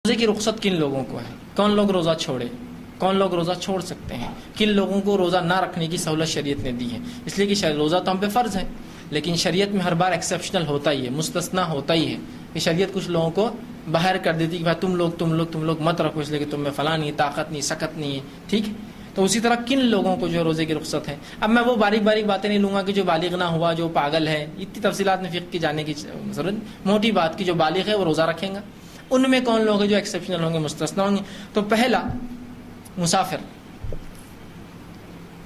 روزے کی رخصت کن لوگوں کو ہے؟ کون لوگ روزہ چھوڑے؟ کون لوگ روزہ چھوڑ سکتے ہیں؟ کن لوگوں کو روزہ نہ رکھنے کی سہولت شریعت نے دی ہے؟ اس لیے کہ روزہ تو ہم پہ فرض ہے، لیکن شریعت میں ہر بار ایکسیپشنل ہوتا ہی ہے، مستثنا ہوتا ہی ہے کہ شریعت کچھ لوگوں کو باہر کر دیتی کہ بھائی تم لوگ مت رکھو، اس لیے کہ تم میں فلاں نہیں، طاقت نہیں، سکت نہیں ہے، ٹھیک ہے؟ تو اسی طرح کن لوگوں کو جو روزے کی رخصت ہے؟ اب میں وہ باریک باتیں نہیں لوں گا کہ جو بالغ نہ ہوا، جو پاگل ہے، اتنی تفصیلات میں فقہ کی جانے کی ضرورت، موٹی بات کی جو بالغ ہے وہ روزہ رکھیں گا۔ ان میں کون لوگ ہیں جو ایکسیپشنل ہوں گے، مستثنا ہوں گے؟ تو پہلا مسافر،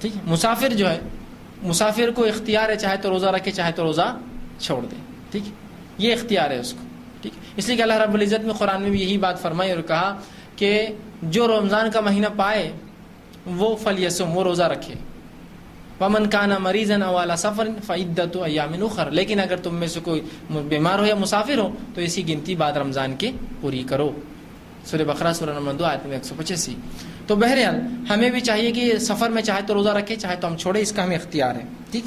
ٹھیک ہے؟ مسافر جو ہے، مسافر کو اختیار ہے چاہے تو روزہ رکھے چاہے تو روزہ چھوڑ دے، ٹھیک ہے؟ یہ اختیار ہے اس کو، ٹھیک ہے؟ اس لیے کہ اللہ رب العزت میں قرآن میں بھی یہی بات فرمائی اور کہا کہ جو رمضان کا مہینہ پائے وہ فلیصم، وہ روزہ رکھے، ومن کان مریضا او علی سفر فعدۃ ایام اخر، لیکن اگر تم میں سے کوئی بیمار ہو یا مسافر ہو تو اسی گنتی بعد رمضان کے پوری کرو۔ سورہ بقرہ سورہ نمبر 2 آیت نمبر 185۔ تو بہرحال ہمیں بھی چاہیے کہ سفر میں چاہے تو روزہ رکھے چاہے تو ہم چھوڑے، اس کا ہمیں اختیار ہے، ٹھیک؟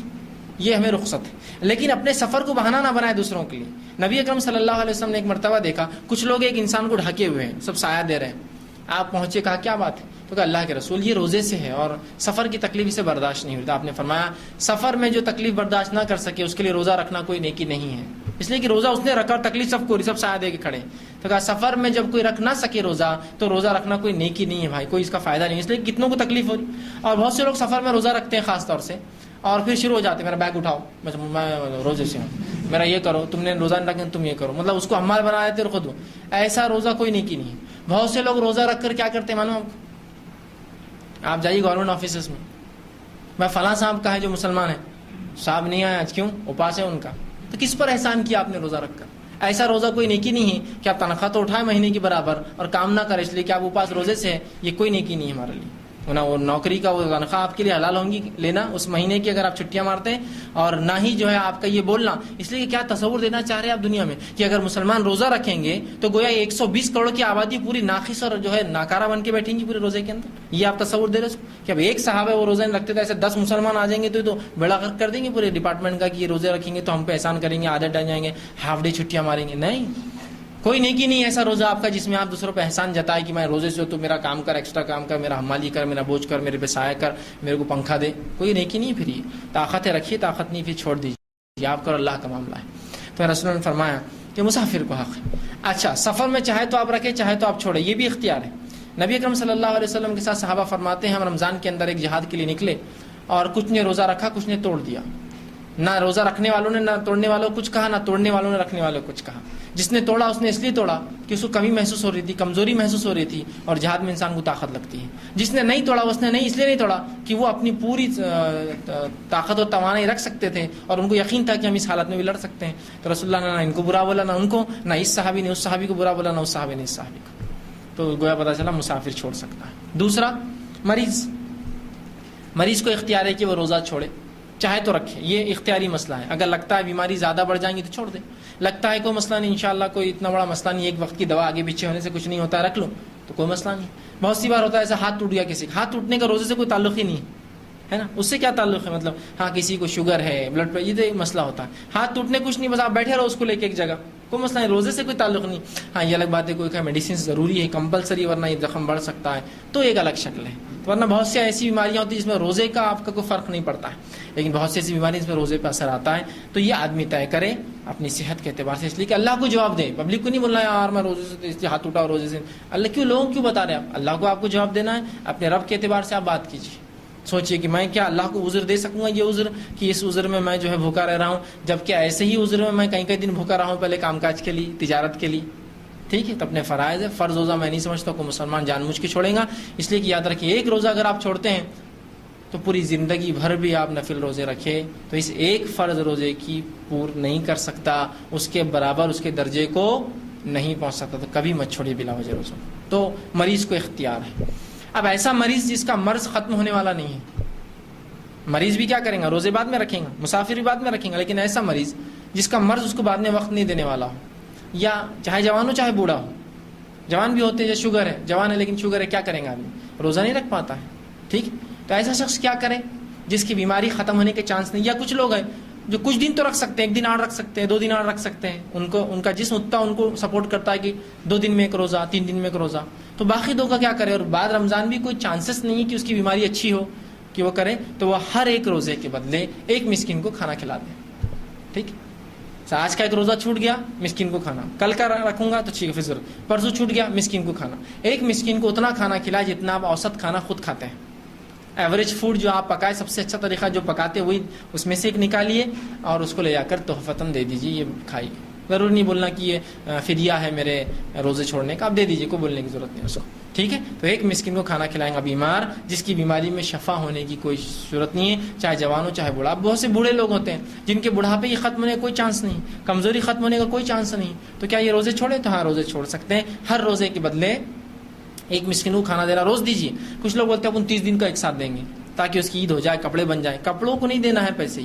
یہ ہمیں رخصت ہے، لیکن اپنے سفر کو بہانہ نہ بنائے دوسروں کے لیے۔ نبی اکرم صلی اللہ علیہ وسلم نے ایک مرتبہ دیکھا کچھ لوگ ایک انسان کو ڈھکے ہوئے ہیں، سب سایہ دے رہے ہیں، آپ پہنچے، کہا کیا بات ہے؟ تو کہا اللہ کے رسول یہ روزے سے ہے اور سفر کی تکلیف اسے برداشت نہیں ہوتی۔ آپ نے فرمایا سفر میں جو تکلیف برداشت نہ کر سکے اس کے لیے روزہ رکھنا کوئی نیکی نہیں ہے، اس لیے کہ روزہ اس نے رکھا اور تکلیف سب کو، سب سایہ دے کے کھڑے۔ تو کہا سفر میں جب کوئی رکھ نہ سکے روزہ تو روزہ رکھنا کوئی نیکی نہیں ہے بھائی، کوئی اس کا فائدہ نہیں، اس لیے کتنوں کو تکلیف ہو رہی۔ اور بہت سے لوگ سفر میں روزہ رکھتے ہیں خاص طور سے، اور پھر شروع ہو جاتے ہیں میرا بیگ اٹھاؤ، میں روزے سے ہوں، میرا یہ کرو، تم نے روزہ نہیں رکھا تم یہ کرو، مطلب اس کو حمال بنا دیتے اور خود۔ ایسا روزہ کوئی نیکی نہیں ہے۔ بہت سے لوگ روزہ رکھ کر کیا کرتے ہیں معلوم آپ کو؟ آپ جائیے گورنمنٹ آفیسز میں فلاں صاحب کا ہے جو مسلمان ہے، صاحب نہیں آیا آج، کیوں؟ اپاس ہے ان کا۔ تو کس پر احسان کیا آپ نے روزہ رکھ کر؟ ایسا روزہ کوئی نیکی نہیں ہے کہ آپ تنخواہ تو اٹھائے مہینے کی برابر اور کام نہ کرے اس لیے کہ آپ اپاس روزے سے ہے، یہ کوئی نیکی نہیں ہے ہمارے لیے۔ نہ وہ نوکری کا وہ تنخواہ آپ کے لیے حلال ہوں گی لینا اس مہینے کی اگر آپ چھٹیاں مارتے ہیں، اور نہ ہی جو ہے آپ کا یہ بولنا، اس لیے کہ کیا تصور دینا چاہ رہے ہیں آپ دنیا میں کہ اگر مسلمان روزہ رکھیں گے تو گویا 120 کروڑ کی آبادی پوری ناقص اور جو ہے ناکارہ بن کے بیٹھیں گی پورے روزے کے اندر۔ یہ آپ تصور دے رہے ہیں کہ اب ایک صاحب ہے وہ روزے نہیں رکھتے تھے، ایسے 10 مسلمان آ جائیں گے تو بیڑا غرق کر دیں گے پورے ڈپارٹمنٹ کا کہ یہ روزے رکھیں گے تو ہم پہ احسان کریں گے، عادت ڈال جائیں گے، ہاف ڈے چھٹیاں ماریں گے۔ نہیں، کوئی نیکی نہیں ایسا روزہ آپ کا جس میں آپ دوسروں پہ احسان جتائے کہ میں روزے سے ہوں تو میرا کام کر، ایکسٹرا کام کر، میرا حمالی کر، میرا بوجھ کر، میرے پہ سایہ کر، میرے کو پنکھا دے۔ کوئی نیکی نہیں پھر، یہ طاقت ہے رکھیے، طاقت نہیں پھر چھوڑ دیجیے، آپ کرو، اللہ کا معاملہ ہے۔ تو رسول نے فرمایا کہ مسافر کو حق ہے۔ اچھا، سفر میں چاہے تو آپ رکھیں چاہے تو آپ چھوڑیں، یہ بھی اختیار ہے۔ نبی اکرم صلی اللہ علیہ وسلم کے ساتھ صحابہ فرماتے ہیں ہم رمضان کے اندر ایک جہاد کے لیے نکلے اور کچھ نے روزہ رکھا کچھ نے توڑ دیا، نہ روزہ رکھنے والوں نے نہ توڑنے والوں کو کچھ کہا، نہ توڑنے والوں نے رکھنے والوں کو کچھ کہا۔ جس نے توڑا اس نے اس لیے توڑا کہ اس کو کمی محسوس ہو رہی تھی، کمزوری محسوس ہو رہی تھی، اور جہاد میں انسان کو طاقت لگتی ہے۔ جس نے نہیں توڑا اس نے نہیں اس لیے نہیں توڑا کہ وہ اپنی پوری طاقت اور توانائی رکھ سکتے تھے اور ان کو یقین تھا کہ ہم اس حالت میں بھی لڑ سکتے ہیں۔ تو رسول اللہ نے نہ ان کو برا بولا، نہ ان کو، نہ اس صحابی نے اس صحابی کو برا بولا، نہ اس صحابی نے اس صحابی کو۔ تو گویا پتہ چلا مسافر چھوڑ سکتا ہے۔ دوسرا، مریض کو اختیار ہے کہ وہ روزہ چھوڑے چاہے تو رکھے، یہ اختیاری مسئلہ ہے۔ اگر لگتا ہے بیماری زیادہ بڑھ جائیں گی تو چھوڑ دے، لگتا ہے کوئی مسئلہ نہیں، انشاءاللہ کوئی اتنا بڑا مسئلہ نہیں، ایک وقت کی دوا آگے پیچھے ہونے سے کچھ نہیں ہوتا ہے، رکھ لو تو کوئی مسئلہ نہیں۔ بہت سی بار ہوتا ہے ایسا ہاتھ ٹوٹ گیا کسی کا، ہاتھ ٹوٹنے کا روزے سے کوئی تعلق ہی نہیں ہے نا، اس سے کیا تعلق ہے؟ مطلب ہاں کسی کو شوگر ہے، بلڈ پریشر، یہ تو ایک مسئلہ ہوتا ہے۔ ہاتھ ٹوٹنے کچھ نہیں، بس آپ بیٹھے رہو اس کو لے کے ایک جگہ، کوئی مسئلہ نہیں، روزے سے کوئی تعلق نہیں۔ ہاں یہ الگ بات ہے کوئی کہ میڈیسن ضروری ہے کمپلسری ورنہ یہ زخم بڑھ سکتا ہے، تو ایک الگ شکل ہے۔ ورنہ بہت سی ایسی بیماریاں ہوتی ہیں جس میں روزے کا آپ کا کوئی فرق نہیں پڑتا ہے، لیکن بہت سی ایسی بیماریاں جس میں روزے پہ اثر آتا ہے۔ تو یہ آدمی طے کرے اپنی صحت کے اعتبار سے، اس لیے کہ اللہ کو جواب دے، پبلک کو نہیں بولنا یار میں روزے سے اس لیے ہاتھ اٹھاؤ روزے سے، اللہ کیوں لوگوں کیوں بتا رہے ہیں آپ؟ اللہ کو آپ کو جواب دینا ہے، اپنے رب کے اعتبار سے آپ بات کیجیے۔ سوچئے کہ میں کیا اللہ کو عذر دے سکوں گا، یہ عذر کہ اس عذر میں میں جو ہے بھوکا رہ رہا ہوں، جبکہ ایسے ہی عذر میں کئی کئی دن بھوکا رہا ہوں پہلے کام کاج کے لیے، تجارت کے لیے، ٹھیک ہے؟ تو اپنے فرائض ہے، فرض روزہ میں نہیں سمجھتا کوئی مسلمان جان بوجھ کے چھوڑے گا، اس لیے کہ یاد رکھیے ایک روزہ اگر آپ چھوڑتے ہیں تو پوری زندگی بھر بھی آپ نفل روزے رکھے تو اس ایک فرض روزے کی پور نہیں کر سکتا، اس کے برابر اس کے درجے کو نہیں پہنچ سکتا، تو کبھی مت چھوڑیے بلا وجہ روزہ۔ تو مریض کو اختیار ہے۔ اب ایسا مریض جس کا مرض ختم ہونے والا نہیں ہے، مریض بھی کیا کریں گا؟ روزے بعد میں رکھیں گا، مسافر بھی بعد میں رکھیں گا، لیکن ایسا مریض جس کا مرض اس کو بعد میں وقت نہیں دینے والا ہو، یا چاہے جوان ہو چاہے بوڑھا ہو، جوان بھی ہوتے ہیں، شوگر ہے، جوان ہے لیکن شوگر ہے، کیا کریں گا آدمی؟ روزہ نہیں رکھ پاتا ہے، ٹھیک؟ تو ایسا شخص کیا کرے جس کی بیماری ختم ہونے کے چانس نہیں، یا کچھ لوگ ہیں جو کچھ دن تو رکھ سکتے ہیں، 1 دن 8 رکھ سکتے ہیں، 2 دن 8 رکھ سکتے ہیں، ان کا جسم اتنا ان کو سپورٹ کرتا ہے کہ 2 دن میں 1 روزہ، 3 دن میں 1 روزہ، تو باقی 2 کا کیا کرے؟ اور بعد رمضان بھی کوئی چانسز نہیں ہے کہ اس کی بیماری اچھی ہو کہ وہ کرے، تو وہ ہر 1 روزے کے بدلے 1 مسکین کو کھانا کھلا دیں. ٹھیک، آج کا 1 روزہ چھوٹ گیا، مسکین کو کھانا، کل کا رکھوں گا تو ٹھیک ہے، پھر پرسوں چھوٹ گیا، مسکین کو کھانا. 1 مسکین کو اتنا کھانا کھلائے جتنا آپ اوسط کھانا خود کھاتے ہیں. ایوریج فوڈ جو آپ پکائے، سب سے اچھا طریقہ جو پکاتے وہی اس میں سے ایک نکالیے اور اس کو لے جا کر تحفتاً دے دیجیے، یہ کھائیے. ضرور نہیں بولنا کہ یہ فدیہ ہے میرے روزے چھوڑنے کا، آپ دے دیجیے، کوئی بولنے کی ضرورت نہیں اس کو. ٹھیک ہے، تو 1 مسکین کو کھانا کھلائیں گا بیمار جس کی بیماری میں شفا ہونے کی کوئی صورت نہیں ہے، چاہے جوان ہو چاہے بوڑھا. اب بہت سے بوڑھے لوگ ہوتے ہیں جن کے بڑھاپے کی ختم ہونے کا کوئی چانس نہیں، کمزوری ختم ہونے کا کوئی چانس نہیں، تو کیا یہ روزے چھوڑیں؟ تو ہاں، روزے چھوڑ سکتے ہیں. ہر روزے کے بدلے 1 مسکین کو کھانا دینا روز دیجیے. کچھ لوگ بولتے ہیں 29 دن کا ایک ساتھ دیں گے تاکہ اس کی عید ہو جائے، کپڑے بن جائیں. کپڑوں کو نہیں دینا ہے پیسے،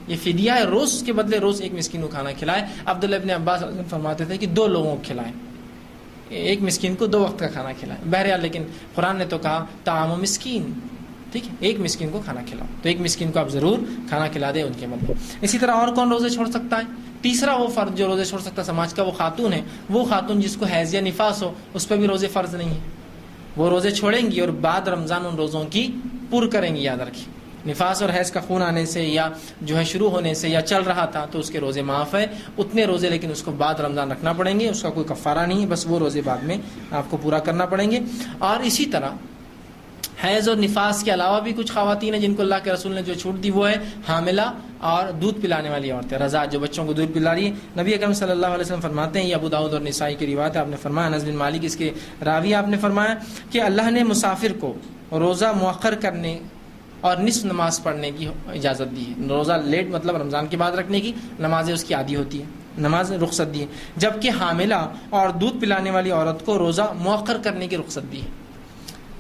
یہ فدیہ ہے. روز کے بدلے روز 1 مسکین کو کھانا کھلائے. عبداللہ ابن عباس فرماتے تھے کہ 2 لوگوں کو کھلائیں، 1 مسکین کو 2 وقت کا کھانا کھلائیں. بہرحال لیکن قرآن نے تو کہا طعام و مسکین. ٹھیک ہے، 1 مسکین کو کھانا کھلاؤ، تو 1 مسکین کو آپ ضرور کھانا کھلا دیں ان کے بدلے. اسی طرح اور کون روزے چھوڑ سکتا ہے؟ تیسرا وہ فرد جو روزے چھوڑ سکتا ہے سماج کا، وہ خاتون ہے. وہ خاتون جس کو حیض یا نفاس ہو، اس پہ بھی روزے فرض نہیں ہے. وہ روزے چھوڑیں گی اور بعد رمضان ان روزوں کی پر کریں گی. یاد رکھیے، نفاس اور حیض کا خون آنے سے یا جو ہے شروع ہونے سے یا چل رہا تھا تو اس کے روزے معاف ہے، اتنے روزے، لیکن اس کو بعد رمضان رکھنا پڑیں گے. اس کا کوئی کفارہ نہیں ہے، بس وہ روزے بعد میں آپ کو پورا کرنا پڑیں گے. اور اسی طرح حیض اور نفاس کے علاوہ بھی کچھ خواتین ہیں جن کو اللہ کے رسول نے جو چھوٹ دی، وہ ہے حاملہ اور دودھ پلانے والی عورتیں، رضاعت، جو بچوں کو دودھ پلا رہی ہے. نبی اکرم صلی اللہ علیہ وسلم فرماتے ہیں، یہ ابو داؤد اور نسائی کی روایت ہے، آپ نے فرمایا، انس بن مالک اس کے راوی، آپ نے فرمایا کہ اللہ نے مسافر کو روزہ مؤخر کرنے اور نصف نماز پڑھنے کی اجازت دی ہے. روزہ لیٹ مطلب رمضان کے بعد رکھنے کی، نمازیں اس کی عادی ہوتی ہے، نماز رخصت دی ہے. جبکہ حاملہ اور دودھ پلانے والی عورت کو روزہ مؤخر کرنے کی رخصت دی ہے.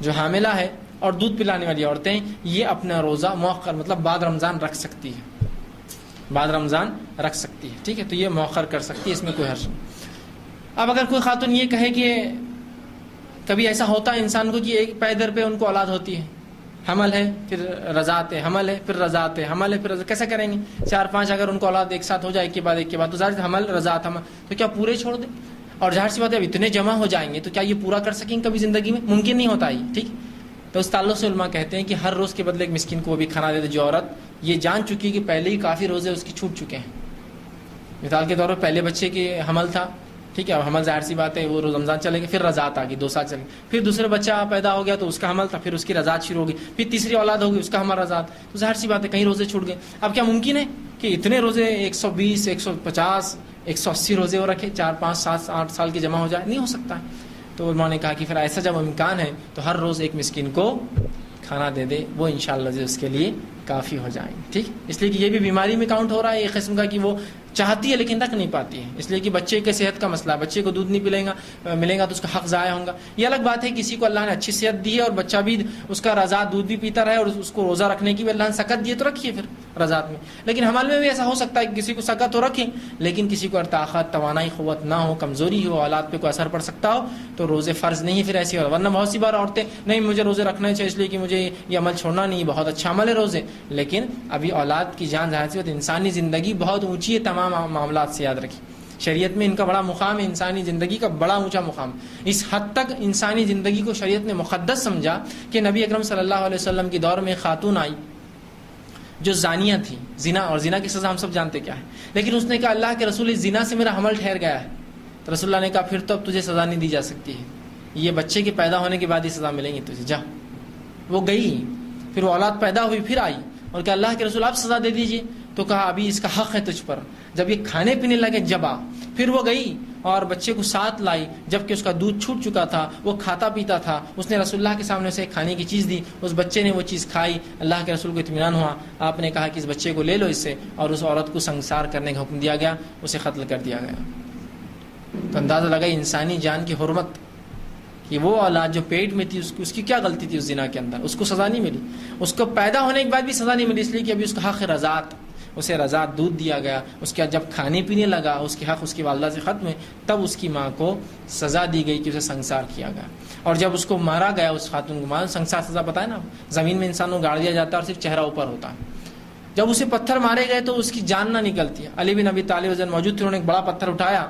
جو حاملہ ہے اور دودھ پلانے والی عورتیں، یہ اپنا روزہ مؤخر مطلب بعد رمضان رکھ سکتی ہے، بعد رمضان رکھ سکتی ہے. ٹھیک ہے، تو یہ مؤخر کر سکتی ہے، اس میں کوئی حرج نہیں. اب اگر کوئی خاتون یہ کہے کہ کبھی ایسا ہوتا ہے انسان کو کہ ایک پیدر پہ ان کو اولاد ہوتی ہے، حمل ہے پھر رضاعت ہے، حمل ہے پھر رضاعت ہے، حمل ہے پھر رضاعت، کیسے کریں گے؟ 4-5 اگر ان کو اولاد ایک ساتھ ہو جائے، ایک کے بعد ایک کے بعد، تو ظاہر حمل رضاعت حمل، تو کیا پورے چھوڑ دیں؟ اور ظاہر سی بات ہے اب اتنے جمع ہو جائیں گے تو کیا یہ پورا کر سکیں کبھی زندگی میں؟ ممکن نہیں ہوتا یہ. ٹھیک، تو اس تعلق سے علماء کہتے ہیں کہ ہر روز کے بدلے 1 مسکین کو وہ بھی کھانا دے دے جو عورت یہ جان چکی کہ پہلے ہی کافی روزے اس کی چھوٹ چکے ہیں. مثال کے طور پر پہلے بچے کے حمل تھا، ٹھیک ہے، اب حمل ظاہر سی بات ہے وہ رمضان چلے گا، پھر رضاعت آ گئی، 2 سال چلے گی، پھر دوسرے بچہ پیدا ہو گیا تو اس کا حمل تھا، پھر اس کی رضاعت شروع ہوگی، پھر تیسری اولاد ہوگی اس کا حمل رضاعت، تو ظاہر سی بات ہے کہیں روزے چھوٹ گئے. اب کیا ممکن ہے کہ اتنے روزے 120 150 180 روزے وہ رکھے، 4 5 7 8 سال کے جمع ہو جائے؟ نہیں ہو سکتا ہے. تو علماء نے کہا کہ پھر ایسا جب امکان ہے تو ہر روز 1 مسکین کو کھانا دے دے، وہ انشاءاللہ اس کے لیے کافی ہو جائیں گے. ٹھیک، اس لیے کہ یہ بھی بیماری میں کاؤنٹ ہو رہا ہے ایک قسم کا، کہ وہ چاہتی ہے لیکن رکھ نہیں پاتی ہے، اس لیے کہ بچے کے صحت کا مسئلہ ہے، بچے کو دودھ نہیں ملے گا تو اس کا حق ضائع ہوگا. یہ الگ بات ہے کسی کو اللہ نے اچھی صحت دی ہے اور بچہ بھی اس کا رضاعت دودھ بھی پیتا رہے اور اس کو روزہ رکھنے کی بھی اللہ نے سکت دی ہے تو رکھیے پھر رضاعت میں. لیکن حمل میں بھی ایسا ہو سکتا ہے کہ کسی کو سکت ہو رکھیں، لیکن کسی کو طاقت توانائی قوت نہ ہو، کمزوری ہو، اولاد پہ کوئی اثر پڑ سکتا ہو، تو روزے فرض نہیں ہے پھر ایسی ہو. ورنہ بہت سی بار عورتیں نہیں مجھے روزے رکھنا چاہیے اس لیے کہ مجھے یہ عمل چھوڑنا نہیں، بہت اچھا عمل ہے روزے، لیکن ابھی اولاد کی جان ظاہر سی بات، انسانی زندگی بہت اونچی ہے تمام معاملات سے. یاد رکھیں شریعت میں ان کا بڑا مقام ہے، انسانی زندگی کا بڑا اونچا مقام. اس حد تک انسانی زندگی کو شریعت نے مقدس سمجھا کہ نبی اکرم صلی اللہ علیہ وسلم کے دور میں خاتون آئی جو زانیہ تھی، زنا، اور زنا کی سزا ہم سب جانتے کیا ہے، لیکن اس نے کہا اللہ کے رسول، اس زنا سے میرا حمل ٹھہر گیا ہے. تو رسول اللہ نے کہا پھر تو اب تجھے سزا نہیں دی جا سکتی ہے، یہ بچے کے پیدا ہونے کے بعد ہی سزا ملیں گی تجھے، جا. وہ گئی، پھر وہ اولاد پیدا ہوئی، پھر آئی اور کہا اللہ کے رسول آپ سزا دے دیجیے. تو کہا ابھی اس کا حق ہے تجھ پر. جب یہ کھانے پینے لگے جب آ، پھر وہ گئی اور بچے کو ساتھ لائی، جبکہ اس کا دودھ چھوٹ چکا تھا، وہ کھاتا پیتا تھا. اس نے رسول اللہ کے سامنے اسے کھانے کی چیز دی، اس بچے نے وہ چیز کھائی، اللہ کے رسول کو اطمینان ہوا. آپ نے کہا کہ اس بچے کو لے لو اس سے، اور اس عورت کو سنگسار کرنے کا حکم دیا گیا، اسے قتل کر دیا گیا. تو اندازہ لگا انسانی جان کی حرمت، کہ وہ اولاد جو پیٹ میں تھی اس کی کیا غلطی تھی اس زنا کے اندر، اس کو سزا نہیں ملی، اس کو پیدا ہونے کے بعد بھی سزا نہیں ملی، اس لیے کہ ابھی اس کا حق رضاعت، اسے رضاعت دودھ دیا گیا. اس کے جب کھانے پینے لگا، اس کے حق اس کی والدہ سے ختم ہوئے، تب اس کی ماں کو سزا دی گئی کہ اسے سنگسار کیا گیا. اور جب اس کو مارا گیا، اس خاتون کو مارا، سنگسار سزا پتہ ہے نا، زمین میں انسان کو گاڑ دیا جاتا ہے اور صرف چہرہ اوپر ہوتا ہے، جب اسے پتھر مارے گئے تو اس کی جان نہ نکلتی ہے. علی بن ابی طالب رضی اللہ عنہ موجود تھے, انہوں نے ایک بڑا پتھر اٹھایا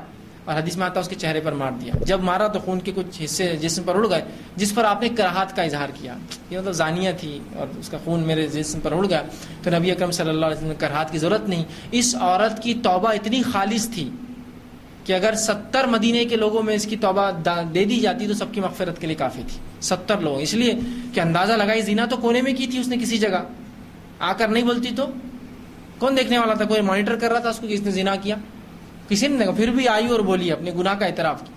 اور حدیث میں آتا ہے اس کے چہرے پر مار دیا. جب مارا تو خون کے کچھ حصے جسم پر اڑ گئے, جس پر آپ نے کراہت کا اظہار کیا. یہ مطلب زانیہ تھی اور اس کا خون میرے جسم پر اڑ گیا. تو نبی اکرم صلی اللہ علیہ وسلم نے کراہت کی ضرورت نہیں. اس عورت کی توبہ اتنی خالص تھی کہ اگر 70 مدینے کے لوگوں میں اس کی توبہ دے دی جاتی تو سب کی مغفرت کے لیے کافی تھی. 70 لوگ, اس لیے کہ اندازہ لگائی زنا تو کونے میں کی تھی اس نے, کسی جگہ آ کر نہیں بولتی تو کون دیکھنے والا تھا؟ کوئی مانیٹر کر رہا تھا اس کو کہ اس نے زنا کیا؟ کسی نے. پھر بھی آئی اور بولی, اپنے گناہ کا اعتراف کی.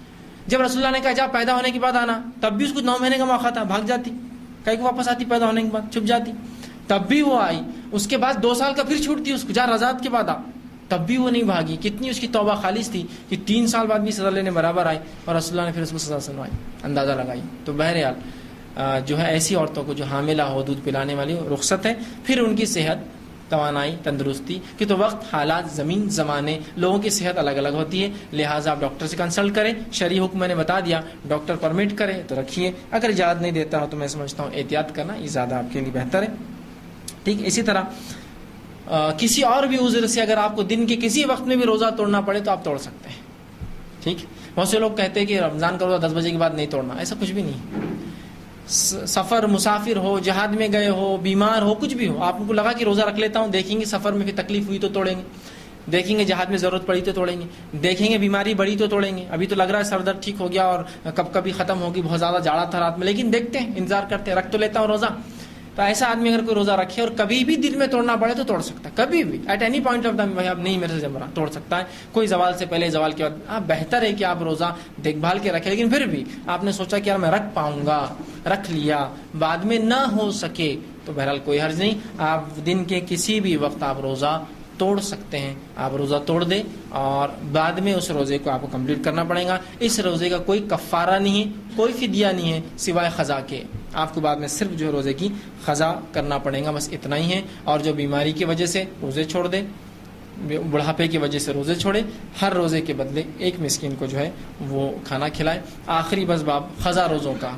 جب رسول اللہ نے کہا جا پیدا ہونے کے بعد آنا, تب بھی اس کو 9 مہینے کا موقع تھا, بھاگ جاتی. کہیں کو واپس آتی پیدا ہونے کے بعد, چھپ جاتی. تب بھی وہ آئی. اس کے بعد 2 سال کا پھر چھوٹتی اس کو, جا رضاعت کے بعد آ, تب بھی وہ نہیں بھاگی. کتنی اس کی توبہ خالص تھی کہ 3 سال بعد بھی سزا لینے برابر آئی اور رسول اللہ نے پھر اس کو سزا سنوائی, اندازہ لگائی. تو بہرحال جو ہے ایسی عورتوں کو جو حاملہ ہو, دودھ پلانے والی ہو, رخصت ہے. پھر ان کی صحت, توانائی, تندرستی کہ تو وقت, حالات, زمین, زمانے, لوگوں کی صحت الگ الگ ہوتی ہے. لہٰذا آپ ڈاکٹر سے کنسلٹ کریں. شرعی حکم میں نے بتا دیا, ڈاکٹر پرمٹ کرے تو رکھیے, اگر اجازت نہیں دیتا ہو تو میں سمجھتا ہوں احتیاط کرنا یہ زیادہ آپ کے لیے بہتر ہے. ٹھیک. اسی طرح کسی اور بھی عذر سے اگر آپ کو دن کے کسی وقت میں بھی روزہ توڑنا پڑے تو آپ توڑ سکتے ہیں. ٹھیک. بہت سے لوگ کہتے ہیں کہ رمضان کا روزہ 10 بجے کے بعد نہیں توڑنا, ایسا کچھ بھی نہیں. سفر, مسافر ہو, جہاد میں گئے ہو, بیمار ہو, کچھ بھی ہو, آپ کو لگا کہ روزہ رکھ لیتا ہوں, دیکھیں گے سفر میں پھر تکلیف ہوئی تو توڑیں گے, دیکھیں گے جہاد میں ضرورت پڑی تو توڑیں گے, دیکھیں گے بیماری بڑی تو توڑیں گے. ابھی تو لگ رہا ہے سر درد ٹھیک ہو گیا اور کب کبھی ختم ہوگی, بہت زیادہ جاڑا تھا رات میں, لیکن دیکھتے ہیں, انتظار کرتے ہیں, رکھ تو لیتا ہوں روزہ. تو ایسا آدمی اگر کوئی روزہ رکھے اور کبھی بھی دل میں توڑنا پڑے تو توڑ سکتا ہے, کبھی بھی, at any point of time. اب نہیں میرے سے جم رہا, توڑ سکتا ہے. کوئی زوال سے پہلے, زوال کے بعد. آپ بہتر ہے کہ آپ روزہ دیکھ بھال کے رکھیں, لیکن پھر بھی آپ نے سوچا کہ یار میں رکھ پاؤں گا, رکھ لیا, بعد میں نہ ہو سکے تو بہرحال کوئی حرج نہیں. آپ دن کے کسی بھی وقت آپ روزہ توڑ سکتے ہیں. آپ روزہ توڑ دیں اور بعد میں اس روزے کو آپ کو کمپلیٹ کرنا پڑے گا. اس روزے کا کوئی کفارہ نہیں ہے, کوئی فدیہ نہیں ہے سوائے قضا کے. آپ کو بعد میں صرف جو روزے کی قضا کرنا پڑے گا, بس اتنا ہی ہے. اور جو بیماری کی وجہ سے روزے چھوڑ دے, بڑھاپے کی وجہ سے روزے چھوڑے, ہر روزے کے بدلے ایک مسکین کو جو ہے وہ کھانا کھلائے. آخری بس باب قضا روزوں کا.